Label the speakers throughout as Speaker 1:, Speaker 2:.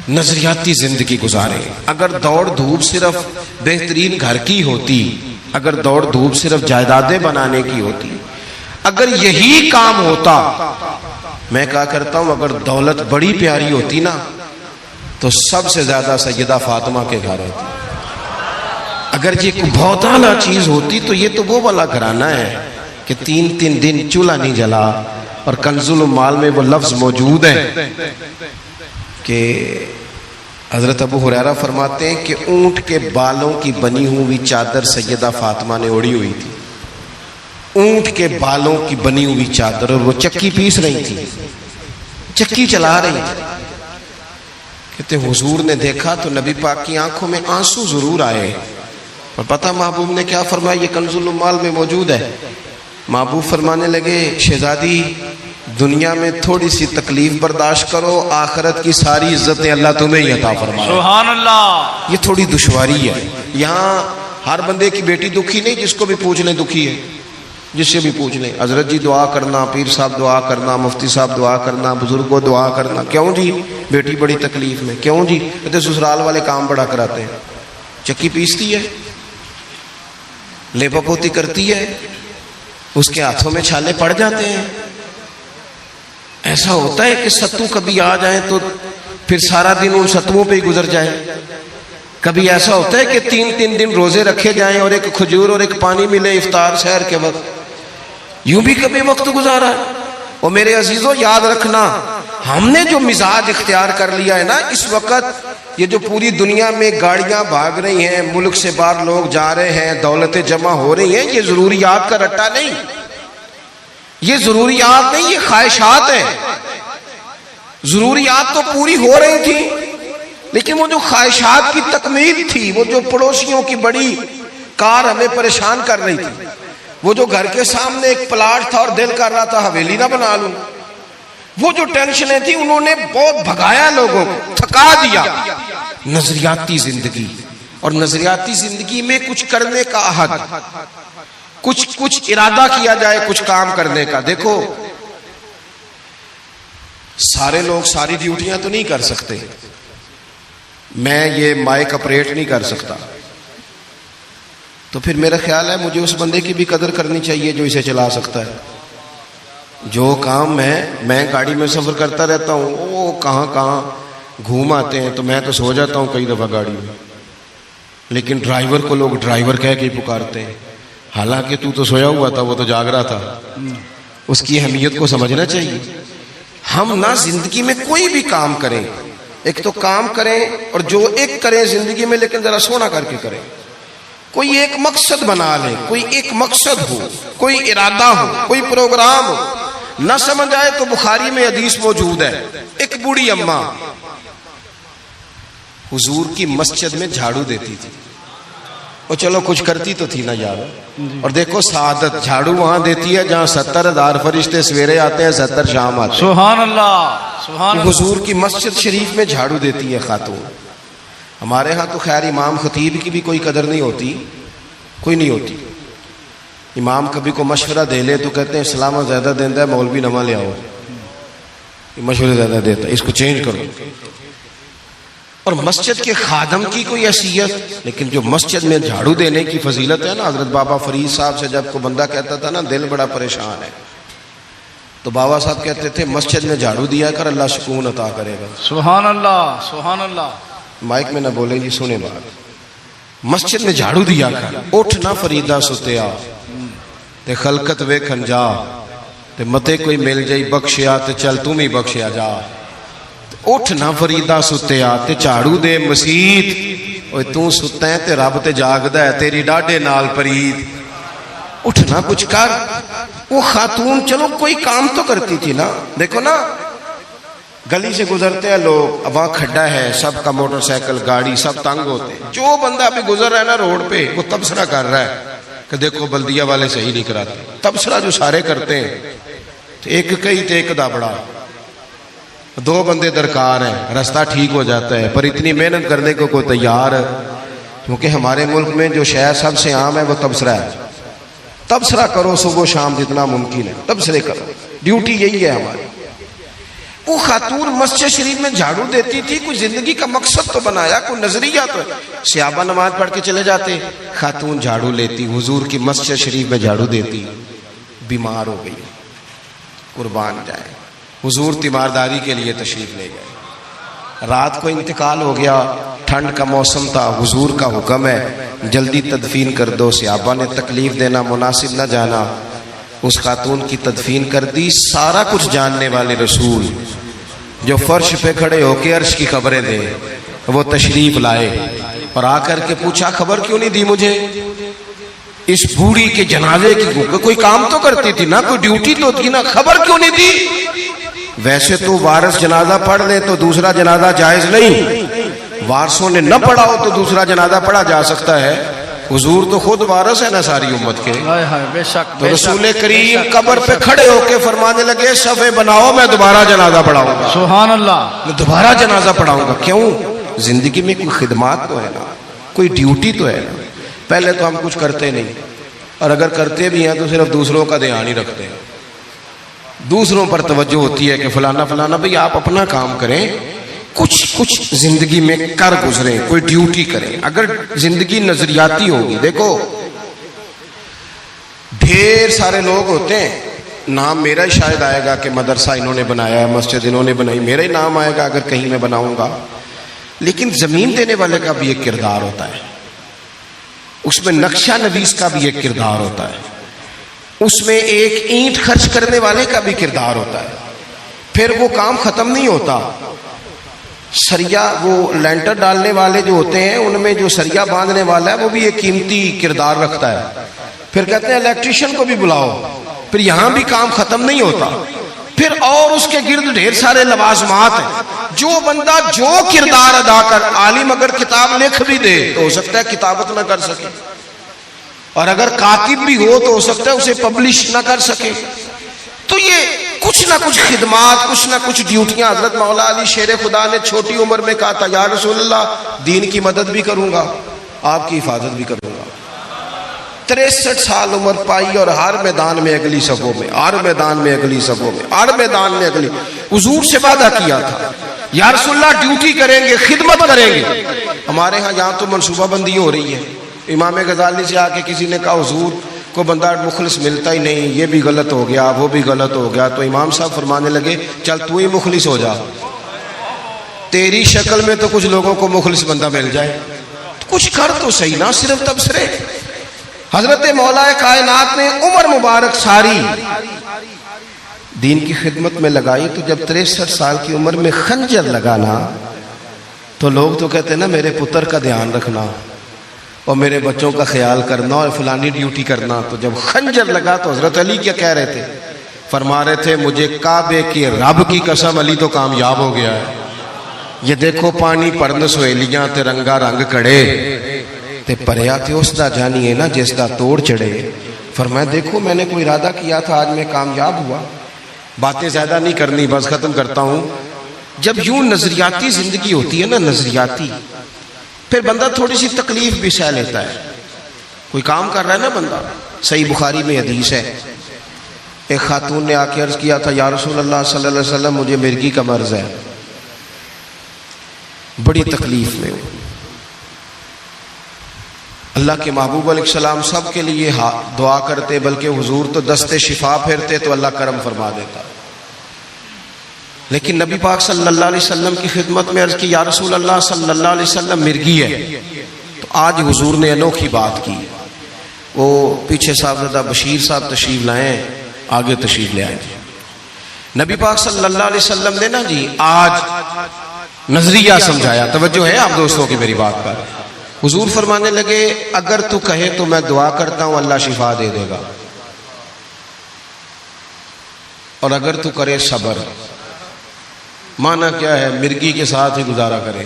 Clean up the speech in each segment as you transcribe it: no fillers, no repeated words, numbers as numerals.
Speaker 1: نظریاتی زندگی گزارے. اگر دوڑ دھوپ صرف بہترین گھر کی ہوتی، اگر دوڑ دھوپ صرف جائیدادیں بنانے کی ہوتی، اگر یہی کام ہوتا، میں کہا کرتا ہوں اگر دولت بڑی پیاری ہوتی نا تو سب سے زیادہ سیدہ فاطمہ کے گھر ہوتی. اگر یہ کوئی بہت اعلیٰ چیز ہوتی تو یہ تو وہ والا گھرانہ ہے کہ 3 دن چولہا نہیں جلا. اور کنز المال میں وہ لفظ موجود ہے کہ حضرت ابو ہریرہ فرماتے ہیں کہ اونٹ کے بالوں کی بنی ہوئی چادر سیدہ فاطمہ نے اوڑھی ہوئی تھی. اونٹ کے بالوں کی بنی ہوئی چادر، اور وہ چکی پیس رہی تھی، چکی چلا رہی تھی. کہتے حضور نے دیکھا تو نبی پاک کی آنکھوں میں آنسو ضرور آئے. اور پتہ محبوب نے کیا فرمایا؟ یہ کنز المال میں موجود ہے. محبوب فرمانے لگے شہزادی دنیا میں تھوڑی سی تکلیف برداشت کرو، آخرت کی ساری عزتیں اللہ تمہیں ہی عطا فرمائے.
Speaker 2: سبحان اللہ.
Speaker 1: یہ تھوڑی دشواری ہے. یہاں ہر بندے کی بیٹی دکھی نہیں، جس کو بھی پوچھ لیں دکھی ہے، جس سے بھی پوچھ لیں. حضرت جی دعا کرنا، پیر صاحب دعا کرنا، مفتی صاحب دعا کرنا، بزرگوں دعا کرنا. کیوں جی؟ بیٹی بڑی تکلیف میں. کیوں جی؟ کہتے سسرال والے کام بڑا کراتے ہیں. چکی پیستی ہے، لیپا پوتی کرتی ہے، اس کے ہاتھوں میں چھالے پڑ جاتے ہیں. ایسا ہوتا ہے کہ ستو کبھی آ جائیں تو پھر سارا دن ان ستوؤں پہ ہی گزر جائے. کبھی ایسا ہوتا ہے کہ 3 دن روزے رکھے جائیں اور ایک کھجور اور ایک پانی ملے افطار سحر کے وقت. یوں بھی کبھی وقت گزارا ہے. اور میرے عزیزوں یاد رکھنا، ہم نے جو مزاج اختیار کر لیا ہے نا اس وقت، یہ جو پوری دنیا میں گاڑیاں بھاگ رہی ہیں، ملک سے باہر لوگ جا رہے ہیں، دولتیں جمع ہو رہی ہیں، یہ ضروریات کا رٹا نہیں، یہ ضروریات نہیں، یہ خواہشات ہیں. ضروریات تو پوری ہو رہی تھی لیکن وہ جو خواہشات کی تکمیل تھی، وہ جو پڑوسیوں کی بڑی کار ہمیں پریشان کر رہی تھی، وہ جو گھر کے سامنے ایک پلاٹ تھا اور دل کر رہا تھا حویلی نہ بنا لوں، وہ جو ٹینشنیں تھی انہوں نے بہت بھگایا، لوگوں کو تھکا دیا. نظریاتی زندگی، اور نظریاتی زندگی میں کچھ کرنے کا عہد، کچھ ارادہ کیا جائے کچھ کام کرنے کا. دیکھو سارے لوگ ساری ڈیوٹیاں تو نہیں کر سکتے. میں یہ مائک اپریٹ نہیں کر سکتا، تو پھر میرا خیال ہے مجھے اس بندے کی بھی قدر کرنی چاہیے جو اسے چلا سکتا ہے. جو کام میں گاڑی میں سفر کرتا رہتا ہوں، وہ کہاں گھوم آتے ہیں تو میں تو سو جاتا ہوں کئی دفعہ گاڑی میں، لیکن ڈرائیور کو لوگ ڈرائیور کہہ کے پکارتے ہیں، حالانکہ تو سویا ہوا تھا، وہ تو جاگ رہا تھا. اس کی اہمیت کو سمجھنا چاہیے. ہم نہ زندگی میں کوئی بھی کام کریں، ایک تو کام کریں اور جو ایک کریں زندگی میں، لیکن ذرا سونا کر کے کریں. کوئی ایک مقصد بنا لیں، کوئی ایک مقصد ہو، کوئی ارادہ ہو، کوئی پروگرام ہو. نہ سمجھ آئے تو بخاری میں حدیث موجود ہے، ایک بوڑھی اماں حضور کی مسجد میں جھاڑو دیتی تھی. اور چلو کچھ کرتی تو تھی نا یار. اور دیکھو سعادت، جھاڑو وہاں دیتی ہے جہاں 70,000 فرشتے سویرے آتے ہیں، 70 شام آتے ہیں.
Speaker 2: سبحان اللہ، سبحان اللہ.
Speaker 1: حضور کی مسجد شریف میں جھاڑو دیتی ہے خاتون. ہمارے ہاں تو خیر امام خطیب کی بھی کوئی قدر نہیں ہوتی، کوئی نہیں ہوتی. امام کبھی کو مشورہ دے لے تو کہتے ہیں اسلام زیادہ دیتا ہے، مولوی نواں لے آؤ، مشورے زیادہ دیتا ہے، اس کو چینج کرو. اور مسجد کے خادم کی کوئی حیثیت، لیکن جو مسجد میں جھاڑو دینے کی فضیلت ہے نا. حضرت بابا فرید صاحب سے جب کو بندہ کہتا تھا نا دل بڑا پریشان ہے، تو بابا صاحب کہتے تھے مسجد میں جھاڑو دیا کر، اللہ سکون عطا کرے گا.
Speaker 2: سبحان اللہ، سبحان اللہ.
Speaker 1: مائک میں نہ بولیں جی، سنیں بات. مسجد میں جھاڑو دیا کر. اٹھ نہ فریدا ستیا تے خلقت ویکھن جا، تے متے کوئی مل جائی بخشیا تے چل تم ہی بخشیا جا. اٹھ نہ فریدا ستیا تے جھاڑو دے مسیت، اوے تو ستا ہے تے رب تے جاگدا ہے، تیری ڈاڈے نال پرید. اٹھ نہ کچھ کر. وہ خاتون چلو کوئی کام تو کرتی تھی نا. دیکھو نا گلی سے گزرتے ہیں لوگ، اب وہاں کھڈا ہے، سب کا موٹر سائیکل گاڑی سب تنگ ہوتے ہیں. جو بندہ ابھی گزر رہا ہے نا روڈ پہ، وہ تبصرہ کر رہا ہے کہ دیکھو بلدیہ والے صحیح نہیں کراتے. تبصرہ جو سارے کرتے ہیں، ایک کئی تے ایک دا بڑا، 2 بندے درکار ہیں، راستہ ٹھیک ہو جاتا ہے. پر اتنی محنت کرنے کو کوئی تیار ہے، کیونکہ ہمارے ملک میں جو شے سب سے عام ہے وہ تبصرہ ہے. تبصرہ کرو صبح و شام جتنا ممکن ہے، تبصرے کرو، ڈیوٹی یہی ہے ہماری. وہ خاتون مسجد شریف میں جھاڑو دیتی تھی، کوئی زندگی کا مقصد تو بنایا، کوئی نظریہ تو ہے. صحابہ نماز پڑھ کے چلے جاتے، خاتون جھاڑو لیتی، حضور کی مسجد شریف میں جھاڑو دیتی. بیمار ہو گئی، قربان جائے، حضور تیمارداری کے لیے تشریف لے گئے. رات کو انتقال ہو گیا، ٹھنڈ کا موسم تھا، حضور کا حکم ہے جلدی تدفین کر دو. صحابہ نے تکلیف دینا مناسب نہ جانا، اس خاتون کی تدفین کر دی. سارا کچھ جاننے والے رسول جو فرش پہ کھڑے ہو کے عرش کی خبریں دیں، وہ تشریف لائے اور آ کر کے پوچھا خبر کیوں نہیں دی مجھے اس بوڑھی کے جنازے کی؟ کوئی کام تو کرتی تھی نا، کوئی ڈیوٹی تو تھی نا، خبر کیوں نہیں دی؟ ویسے تو وارث جنازہ پڑھ لے تو دوسرا جنازہ جائز نہیں، وارثوں نے نہ پڑھا ہو تو دوسرا جنازہ پڑھا جا سکتا ہے. حضور تو خود وارث ہے نا ساری امت کے.
Speaker 2: بے شک
Speaker 1: تو رسول کریم قبر پہ کھڑے ہو کے فرمانے لگے صفے بناؤ، میں دوبارہ جنازہ پڑھاؤں گا.
Speaker 2: سبحان اللہ.
Speaker 1: میں دوبارہ جنازہ پڑھاؤں گا. کیوں؟ زندگی میں کوئی خدمات تو ہے نا، کوئی ڈیوٹی تو ہے نا. پہلے تو ہم کچھ کرتے نہیں، اور اگر کرتے بھی ہیں تو صرف دوسروں کا دھیان ہی رکھتے ہیں. دوسروں پر توجہ ہوتی ہے کہ فلانا فلانا. بھئی آپ اپنا کام کریں، کچھ زندگی میں کر گزریں، کوئی ڈیوٹی کریں. اگر زندگی نظریاتی ہوگی، دیکھو ڈھیر سارے لوگ ہوتے ہیں، نام میرا ہی شاید آئے گا کہ مدرسہ انہوں نے بنایا ہے، مسجد انہوں نے بنائی، میرا ہی نام آئے گا اگر کہیں میں بناؤں گا. لیکن زمین دینے والے کا بھی ایک کردار ہوتا ہے، اس میں نقشہ نویس کا بھی ایک کردار ہوتا ہے، اس میں ایک اینٹ خرچ کرنے والے کا بھی کردار ہوتا ہے. پھر وہ کام ختم نہیں ہوتا. سریا، وہ لینٹر ڈالنے والے جو ہوتے ہیں ان میں جو سریا باندھنے والا ہے وہ بھی ایک قیمتی کردار رکھتا ہے. پھر کہتے ہیں الیکٹریشین کو بھی بلاؤ. پھر یہاں بھی کام ختم نہیں ہوتا. پھر اور اس کے گرد ڈھیر سارے لوازمات ہیں. جو بندہ جو کردار ادا کر، عالم اگر کتاب لکھ بھی دے تو ہو سکتا ہے کتابت نہ کر سکے، اور اگر کاتب بھی ہو تو ہو سکتا ہے اسے پبلش نہ کر سکے. تو یہ کچھ نہ کچھ خدمات، کچھ نہ کچھ ڈیوٹیاں. حضرت مولا علی شیر خدا نے چھوٹی عمر میں کہا تھا یا رسول اللہ دین کی مدد بھی کروں گا، آپ کی حفاظت بھی کروں گا. 63 سال عمر پائی اور ہر میدان میں اگلی صفوں میں، ہر میدان میں اگلی صفوں میں، ہر میدان میں اگلی. حضور سے وعدہ کیا تھا یا رسول اللہ ڈیوٹی کریں گے، خدمت کریں گے. ہمارے ہاں یہاں تو منصوبہ بندی ہو رہی ہے. امام غزالی سے آ کے کسی نے کہا حضور کو بندہ مخلص ملتا ہی نہیں، یہ بھی غلط ہو گیا، وہ بھی غلط ہو گیا. تو امام صاحب فرمانے لگے چل تو ہی مخلص ہو جا، تیری شکل میں تو کچھ لوگوں کو مخلص بندہ مل جائے، کچھ کر تو صحیح نا، صرف تبصرے. حضرت مولا کائنات نے عمر مبارک ساری دین کی خدمت میں لگائی. تو جب 63 سال کی عمر میں خنجر لگانا تو لوگ تو کہتے ہیں نا میرے پتر کا دھیان رکھنا اور میرے بچوں کا خیال کرنا اور فلانی ڈیوٹی کرنا. تو جب خنجر لگا تو حضرت علی کیا کہہ رہے تھے؟ فرما رہے تھے مجھے کعبے کی رب کی قسم علی تو کامیاب ہو گیا ہے. یہ دیکھو پانی پرن سہیلیاں تے رنگا رنگ کڑے تے پریا تے اس دا جانی ہے نا جس دا توڑ چڑھے. فرمایا دیکھو میں نے کوئی ارادہ کیا تھا، آج میں کامیاب ہوا. باتیں زیادہ نہیں کرنی، بس ختم کرتا ہوں. جب یوں نظریاتی زندگی ہوتی ہے نا، نظریاتی، پھر بندہ تھوڑی سی تکلیف بھی سہ لیتا ہے. کوئی کام کر رہا ہے نا بندہ. صحیح بخاری میں حدیث ہے، ایک خاتون نے آ کے عرض کیا تھا یا رسول اللہ صلی اللہ علیہ وسلم مجھے مرگی کا مرض ہے، بڑی تکلیف میں ہوں. اللہ کے محبوب علیہ السلام سب کے لیے دعا کرتے، بلکہ حضور تو دستے شفا پھیرتے تو اللہ کرم فرما دیتا. لیکن نبی پاک صلی اللہ علیہ وسلم کی خدمت میں عرض کی یا رسول اللہ صلی اللہ علیہ وسلم مرگی ہے. تو آج حضور نے انوکھی بات کی. وہ پیچھے صاحبزادہ بشیر صاحب تشریف لائیں، آگے تشریف لے آئیں. نبی پاک صلی اللہ علیہ وسلم نے نا جی آج نظریہ سمجھایا. توجہ ہے آپ دوستوں کی میری بات پر؟ حضور فرمانے لگے اگر تو کہے تو میں دعا کرتا ہوں اللہ شفا دے دے گا، اور اگر تو کرے صبر. معنی کیا ہے؟ مرگی کے ساتھ ہی گزارا کرے.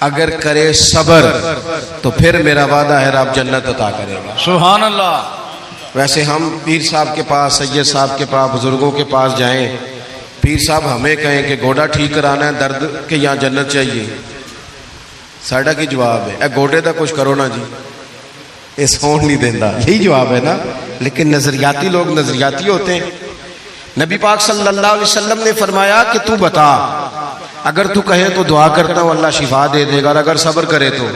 Speaker 1: اگر کرے صبر تو پھر میرا وعدہ ہے رب جنت عطا کرے گا.
Speaker 2: سبحان اللہ.
Speaker 1: ویسے ہم پیر صاحب کے پاس، سید صاحب کے پاس، بزرگوں کے پاس جائیں، پیر صاحب ہمیں کہیں کہ گوڑا ٹھیک کرانا ہے درد کے یہاں جنت چاہیے، ساڑھا کی جواب ہے اے گوڑے دا کچھ کرو نا جی، یہ سون نہیں دینا، یہی جواب ہے نا. لیکن نظریاتی لوگ نظریاتی ہوتے ہیں. نبی پاک صلی اللہ علیہ وسلم نے فرمایا کہ تو بتا، اگر تو کہے تو دعا کرتا ہوں اللہ شفا دے دے گا، اور اگر صبر کرے تو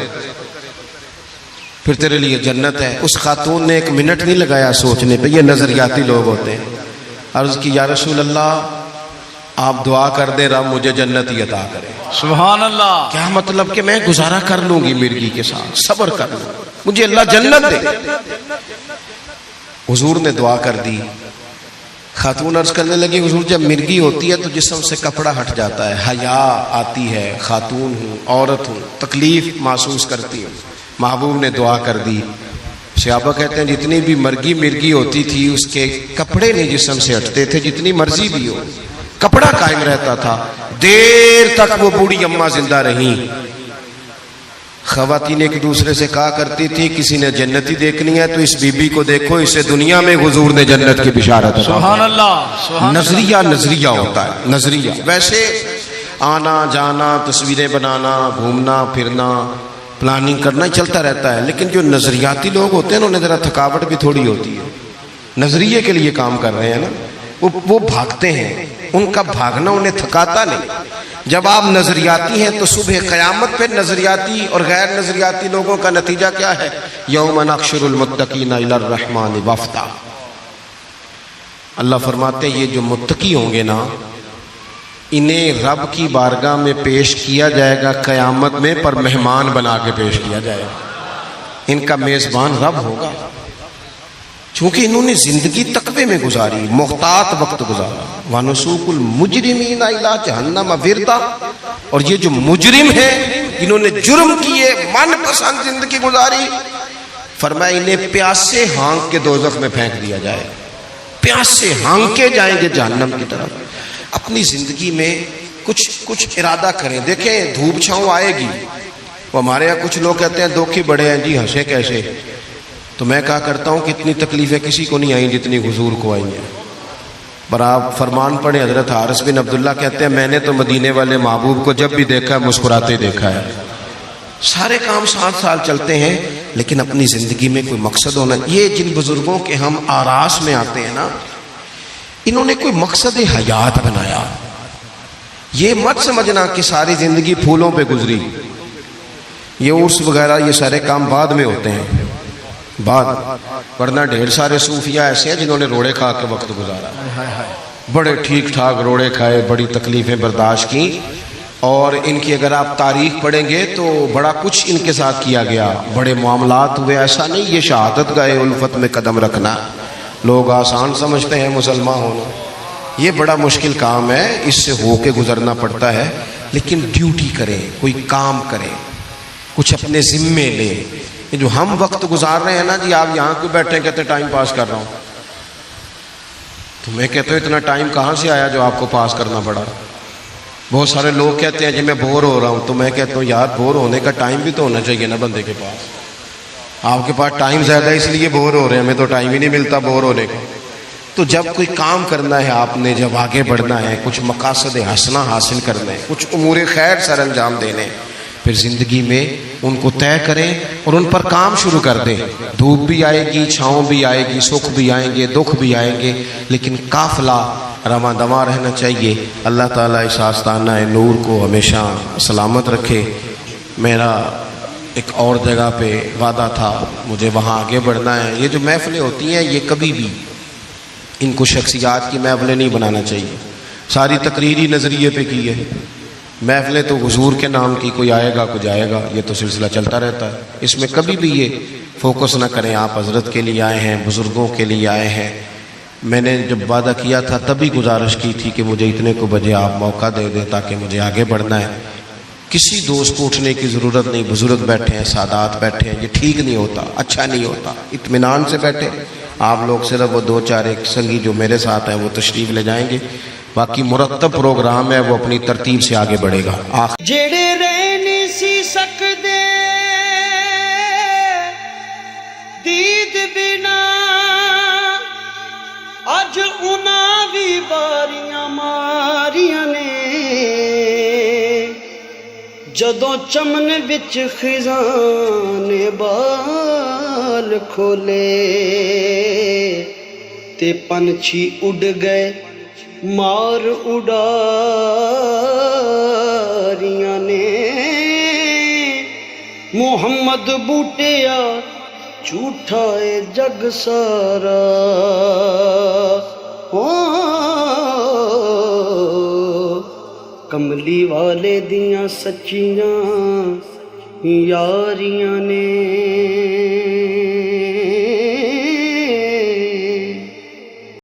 Speaker 1: پھر تیرے لیے جنت ہے۔ اس خاتون نے ایک منٹ نہیں لگایا سوچنے پہ، یہ نظریاتی لوگ ہوتے ہیں۔ عرض کی یا رسول اللہ آپ دعا کر دیں رب مجھے جنت ہی عطا کرے۔
Speaker 2: سبحان اللہ۔
Speaker 1: کیا مطلب کہ میں گزارا کر لوں گی مرغی کے ساتھ، صبر کر لوں، مجھے اللہ جنت دے۔ حضور نے دعا کر دی۔ خاتون عرض کرنے لگی حضور جب مرغی ہوتی ہے تو جسم سے کپڑا ہٹ جاتا ہے، حیا آتی ہے، خاتون ہوں، عورت ہوں، تکلیف محسوس کرتی ہوں۔ محبوب نے دعا کر دی۔ صحابہ کہتے ہیں جتنی بھی مرغی ہوتی تھی اس کے کپڑے نہیں جسم سے ہٹتے تھے، جتنی مرضی بھی ہو کپڑا قائم رہتا تھا۔ دیر تک وہ بوڑھی اماں زندہ رہیں۔ خواتین ایک دوسرے سے کہا کرتی تھی کسی نے جنتی دیکھنی ہے تو اس بی بی کو دیکھو، اسے دنیا میں حضور نے جنت کی بشارت۔
Speaker 2: سبحان اللہ، سبحان اللہ۔
Speaker 1: نظریہ ہوتا ہے، نظریہ۔ ویسے آنا جانا، تصویریں بنانا، گھومنا پھرنا، پلاننگ کرنا چلتا رہتا ہے، لیکن جو نظریاتی لوگ ہوتے ہیں انہیں ذرا تھکاوٹ بھی تھوڑی ہوتی ہے۔ نظریے کے لیے کام کر رہے ہیں نا، وہ بھاگتے ہیں، ان کا بھاگنا انہیں تھکاتا نہیں۔ جب آپ نظریاتی ہیں تو صبح قیامت پہ نظریاتی اور غیر نظریاتی لوگوں کا نتیجہ کیا ہے؟ یوم نحشر المتقین الی الرحمن وفدا۔ اللہ فرماتے ہیں یہ جو متقی ہوں گے نا انہیں رب کی بارگاہ میں پیش کیا جائے گا قیامت میں، پر مہمان بنا کے پیش کیا جائے گا۔ ان کا میزبان رب ہوگا، چونکہ انہوں نے زندگی تقوی میں گزاری، محتاط وقت گزارا۔ وَنُسُوقُ الْمُجْرِمِينَ إِلَىٰ جَهَنَّمَ وِرْدًا۔ اور یہ جو مجرم ہیں جنہوں نے جرم کیے، من پسند زندگی گزاری، فرمایا انہیں پیاسے ہانک کے دوزخ میں پھینک دیا جائے، پیاسے ہانکے جائیں گے جہنم کی طرف۔ اپنی زندگی میں کچھ ارادہ کریں۔ دیکھیں دھوپ چھاؤں آئے گی، وہ ہمارے یہاں کچھ لوگ کہتے ہیں دکھی بڑے ہیں جی، ہنسے کیسے؟ تو میں کہا کرتا ہوں کہ اتنی تکلیفیں کسی کو نہیں آئیں جتنی حضور کو آئی ہیں۔ پر آپ فرمان پڑھیں، حضرت حارث بن عبداللہ کہتے ہیں میں نے تو مدینے والے محبوب کو جب بھی دیکھا ہے مسکراتے دیکھا ہے۔ سارے کام 7 سال چلتے ہیں لیکن اپنی زندگی میں کوئی مقصد ہونا۔ یہ جن بزرگوں کے ہم آراس میں آتے ہیں نا، انہوں نے کوئی مقصد حیات بنایا۔ یہ مت سمجھنا کہ ساری زندگی پھولوں پہ گزری، یہ عرس وغیرہ یہ سارے کام بعد میں ہوتے ہیں، بعد، ورنہ ڈھیر سارے صوفیہ ایسے ہیں جنہوں نے روڑے کھا کے وقت گزارا، بڑے ٹھیک ٹھاک روڑے کھائے، بڑی تکلیفیں برداشت کی، اور ان کی اگر آپ تاریخ پڑھیں گے تو بڑا کچھ ان کے ساتھ کیا گیا، بڑے معاملات ہوئے۔ ایسا نہیں یہ شہادت گاہ الفت میں قدم رکھنا لوگ آسان سمجھتے ہیں مسلمان ہونا، یہ بڑا مشکل کام ہے، اس سے ہو کے گزرنا پڑتا ہے۔ لیکن ڈیوٹی کریں، کوئی کام کریں، کچھ اپنے ذمے لیں۔ جو ہم وقت گزار رہے ہیں نا جی، آپ یہاں کیوں بیٹھے کہتے ہیں ٹائم پاس کر رہا ہوں، تو میں کہتا ہوں اتنا ٹائم کہاں سے آیا جو آپ کو پاس کرنا پڑا؟ بہت سارے لوگ کہتے ہیں جی میں بور ہو رہا ہوں، تو میں کہتا ہوں یار بور ہونے کا ٹائم بھی تو ہونا چاہیے نا بندے کے پاس۔ آپ کے پاس ٹائم زیادہ ہے اس لیے بور ہو رہے ہیں، ہمیں تو ٹائم ہی نہیں ملتا بور ہونے کا۔ تو جب کوئی کام کرنا ہے آپ نے، جب آگے بڑھنا ہے، کچھ مقاصد حسنہ حاصل کرنا ہے، کچھ امور خیر سر انجام دینے، پھر زندگی میں ان کو طے کریں اور ان پر کام شروع کر دیں۔ دھوپ بھی آئے گی، چھاؤں بھی آئے گی، سکھ بھی آئیں گے، دکھ بھی آئیں گے، لیکن قافلہ رواں دواں رہنا چاہیے۔ اللہ تعالیٰ اس آستانہ نور کو ہمیشہ سلامت رکھے۔ میرا ایک اور جگہ پہ وعدہ تھا، مجھے وہاں آگے بڑھنا ہے۔ یہ جو محفلیں ہوتی ہیں یہ کبھی بھی ان کو شخصیات کی محفلیں نہیں بنانا چاہیے، ساری تقریری نظریے پہ کی ہے۔ محفلیں تو حضور کے نام کی، کوئی آئے گا کوئی جائے گا، یہ تو سلسلہ چلتا رہتا ہے، اس میں کبھی بھی یہ فوکس نہ کریں۔ آپ حضرت کے لیے آئے ہیں، بزرگوں کے لیے آئے ہیں۔ میں نے جب وعدہ کیا تھا تبھی گزارش کی تھی کہ مجھے اتنے کو بجے آپ موقع دے دیں تاکہ مجھے آگے بڑھنا ہے۔ کسی دوست کو اٹھنے کی ضرورت نہیں، بزرگ بیٹھے ہیں، سادات بیٹھے ہیں، یہ ٹھیک نہیں ہوتا، اچھا نہیں ہوتا۔ اطمینان سے بیٹھے آپ لوگ، صرف وہ 2-4 ایک سنگی جو میرے ساتھ ہیں وہ تشریف لے جائیں گے، باقی مرتب پروگرام ہے وہ اپنی ترتیب سے آگے بڑھے گا۔
Speaker 3: جڑے رہ نہیں سی سکدے دید بنا، اج انہاں بھی باریاں ماریاں نے، جدوں چمن وچ خزاں نے بال کھولے تے پنچھی اڑ گئے ਮਾਰ ਉਡਾਰੀਆਂ ਨੇ ਮੁਹੰਮਦ ਬੂਟਿਆ ਝੂਠਾ ਏ ਜਗ ਸਾਰਾ ਹੋ ਕਮਲੀ ਵਾਲੇ ਦੀਆਂ ਸੱਚੀਆਂ ਯਾਰੀਆਂ ਨੇ